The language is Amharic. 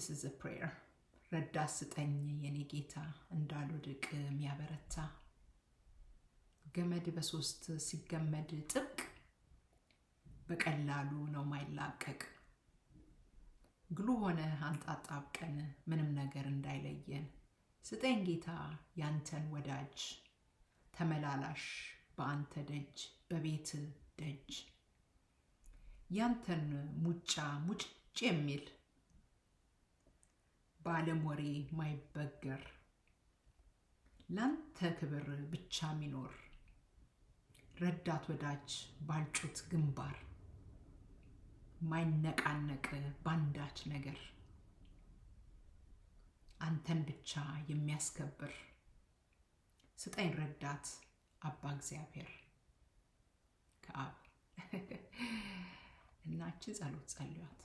This is a prayer. ረዳት ስጠኝ የኔ ጌታ እንዳልወድቅ የሚያበረታ ገመድ በሶስት ሲገመድ ጥብቅ በቀላሉ ነው ማይላቀቅ ግሉ ሆነ አንጣጣብቀን ምንም ነገር እንዳይለየን ስጠኝ ጌታ ያንተን ወዳጅ ተመላላሽ በአንተ ደጅ በቤት ደጅ ያንተን ሙጫ ሙጭጭ የሚል በዓለም ወሬ ማይበገር ላንተ ክብር ብቻ ሚኖር ረዳት ወዳጅ ባልጩት ግንባር ማይነቃነቅ ባንዳች ነገር አንተን ብቻ የሚያስከብር ስጠኝ ረዳት አባ እግዚአብሔር ከአብ እናቺ ጸሎት ጸልዩት